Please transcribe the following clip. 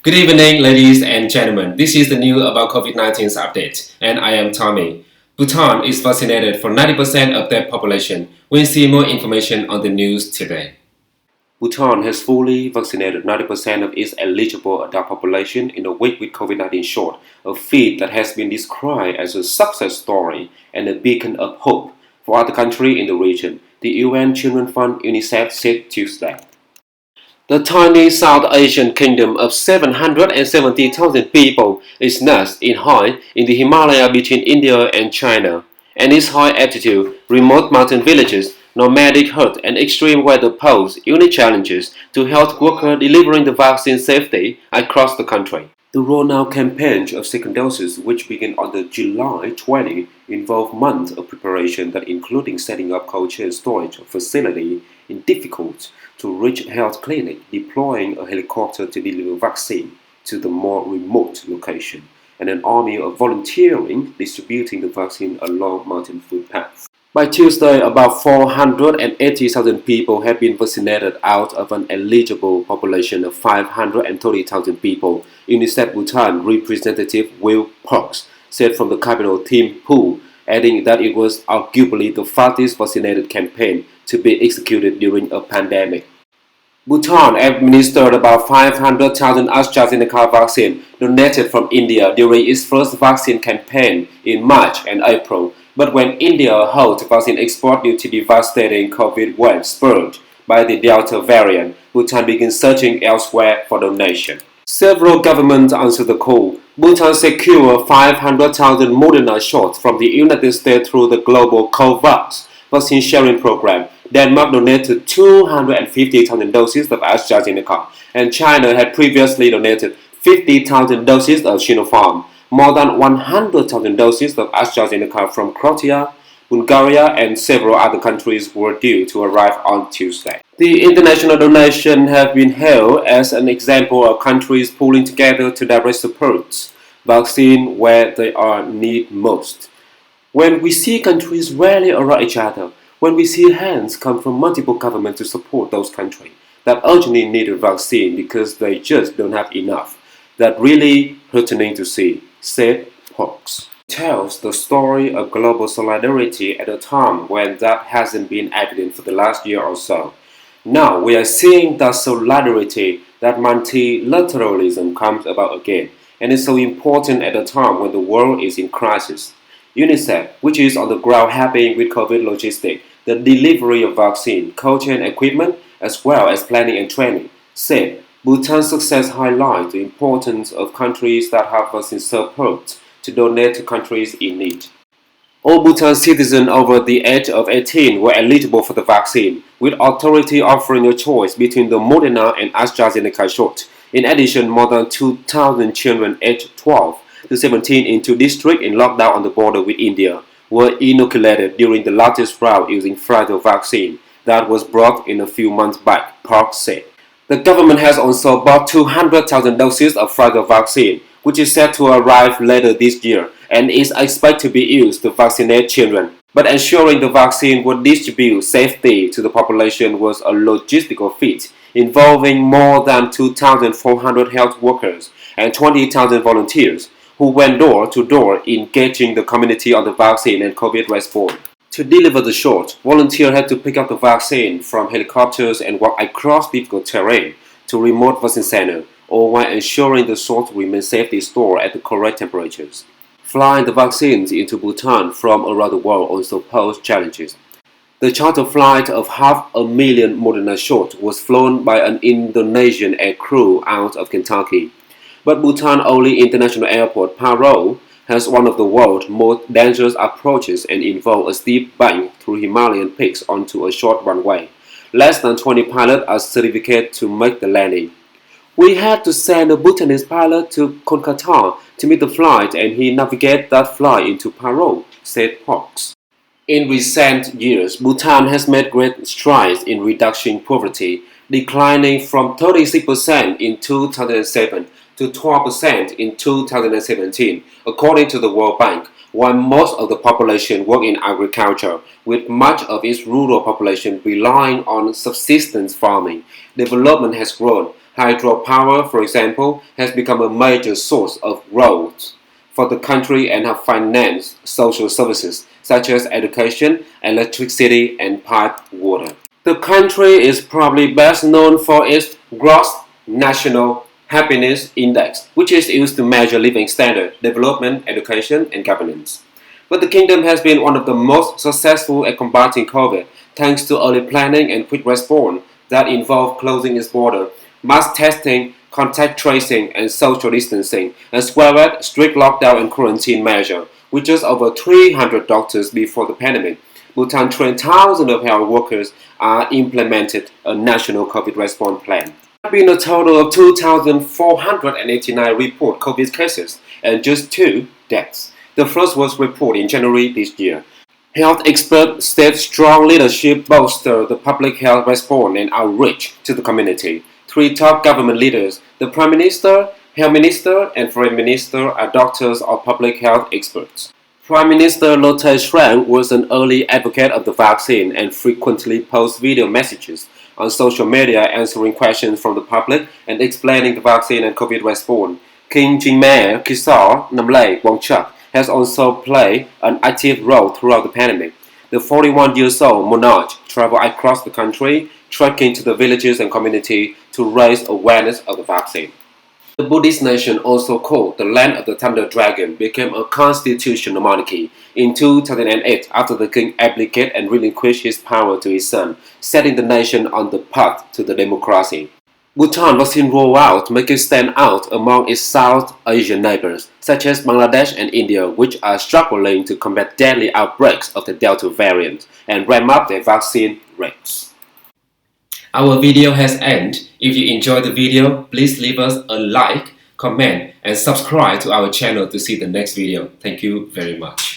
Good evening, ladies and gentlemen. This is the new about COVID-19's update, and I am Tommy. Bhutan is vaccinated for 90% of their population. We'll see more information on the news today. Bhutan has fully vaccinated 90% of its eligible adult population in a week with COVID-19 shot, a feat that has been described as a success story and a beacon of hope for other countries in the region, the UN Children's Fund UNICEF said Tuesday. The tiny South Asian kingdom of 770,000 people is nestled in high in the Himalaya between India and China, and its high altitude, remote mountain villages, nomadic huts, and extreme weather pose unique challenges to health workers delivering the vaccine safely across the country. The rollout campaign of second doses, which began on the July 20, involved months of preparation that including setting up cold chain storage facility in difficult-to-reach health clinic, deploying a helicopter to deliver vaccine to the more remote location, and an army of volunteering distributing the vaccine along mountain footpaths. By Tuesday, about 480,000 people have been vaccinated out of an eligible population of 530,000 people, UNICEF Bhutan representative Will Parks said from the capital Thimphu, adding that it was arguably the fastest vaccinated campaign to be executed during a pandemic. Bhutan administered about 500,000 AstraZeneca vaccine donated from India during its first vaccine campaign in March and April, but when India halted vaccine export due to devastating COVID wave spurred by the Delta variant, Bhutan began searching elsewhere for donation. Several governments answered the call. Bhutan secured 500,000 Moderna shots from the United States through the global COVAX vaccine sharing program. Denmark donated 250,000 doses of AstraZeneca, and China had previously donated 50,000 doses of Sinopharm. More than 100,000 doses of AstraZeneca from Croatia, Bulgaria, and several other countries were due to arrive on Tuesday. The international donation have been hailed as an example of countries pulling together to direct support vaccine where they are needed most. When we see countries rally around each other, when we see hands come from multiple governments to support those countries that urgently need a vaccine because they just don't have enough, that really heartening to see, said Parks. Tells the story of global solidarity at a time when that hasn't been evident for the last year or so. Now we are seeing that solidarity, that multilateralism comes about again, and is so important at a time when the world is in crisis. UNICEF, which is on the ground helping with COVID logistics, the delivery of vaccine, cold chain equipment, as well as planning and training, said Bhutan's success highlights the importance of countries that have vaccine support to donate to countries in need. All Bhutan citizens over the age of 18 were eligible for the vaccine, with authority offering a choice between the Moderna and AstraZeneca shot. In addition, more than 2,000 children aged 12 to 17 in two districts in lockdown on the border with India were inoculated during the latest round using Pfizer vaccine that was brought in a few months back, Park said. The government has also bought 200,000 doses of Pfizer vaccine, which is set to arrive later this year and is expected to be used to vaccinate children. But ensuring the vaccine would distribute safely to the population was a logistical feat involving more than 2,400 health workers and 20,000 volunteers who went door to door engaging the community on the vaccine and COVID response. To deliver the shot, volunteers had to pick up the vaccine from helicopters and walk across difficult terrain to remote vaccine centers, all while ensuring the shots remain safely stored at the correct temperatures. Flying the vaccines into Bhutan from around the world also posed challenges. The charter flight of 500,000 Moderna shots was flown by an Indonesian air crew out of Kentucky. But Bhutan's only international airport, Paro, has one of the world's most dangerous approaches and involves a steep bank through Himalayan peaks onto a short runway. Less than 20 pilots are certificated to make the landing. We had to send a Bhutanese pilot to Kolkata to meet the flight, and he navigated that flight into Paro, said Parks. In recent years, Bhutan has made great strides in reducing poverty, declining from 36% in 2007 to 12% in 2017, according to the World Bank, while most of the population work in agriculture, with much of its rural population relying on subsistence farming. Development has grown, Hydropower, for example, has become a major source of growth for the country and have financed social services such as education, electricity, and piped water. The country is probably best known for its gross national happiness index, which is used to measure living standard, development, education, and governance. But the kingdom has been one of the most successful at combating COVID, thanks to early planning and quick response that involve closing its border, mass testing, contact tracing, and social distancing, as well as strict lockdown and quarantine measures. With just over 300 doctors before the pandemic, Bhutan trained thousands of health workers and implemented a national COVID response plan. There have been a total of 2,489 reported COVID cases and just 2 deaths. The first was reported in January this year. Health experts said strong leadership bolstered the public health response and outreach to the community. 3 top government leaders, the Prime Minister, Health Minister, and Foreign Minister, are doctors or public health experts. Prime Minister Lotte Schrank was an early advocate of the vaccine and frequently posts video messages on social media answering questions from the public and explaining the vaccine and COVID response. King Jingmei Kisar Namlay Wangchuk has also played an active role throughout the pandemic. The 41-year-old monarch traveled across the country, trekking to the villages and community to raise awareness of the vaccine. The Buddhist nation, also called the Land of the Thunder Dragon, became a constitutional monarchy in 2008 after the king abdicated and relinquished his power to his son, setting the nation on the path to the democracy. Bhutan vaccine rollout make it stand out among its South Asian neighbors, such as Bangladesh and India, which are struggling to combat deadly outbreaks of the Delta variant and ramp up their vaccine rates. Our video has ended. If you enjoyed the video, please leave us a like, comment, and subscribe to our channel to see the next video. Thank you very much.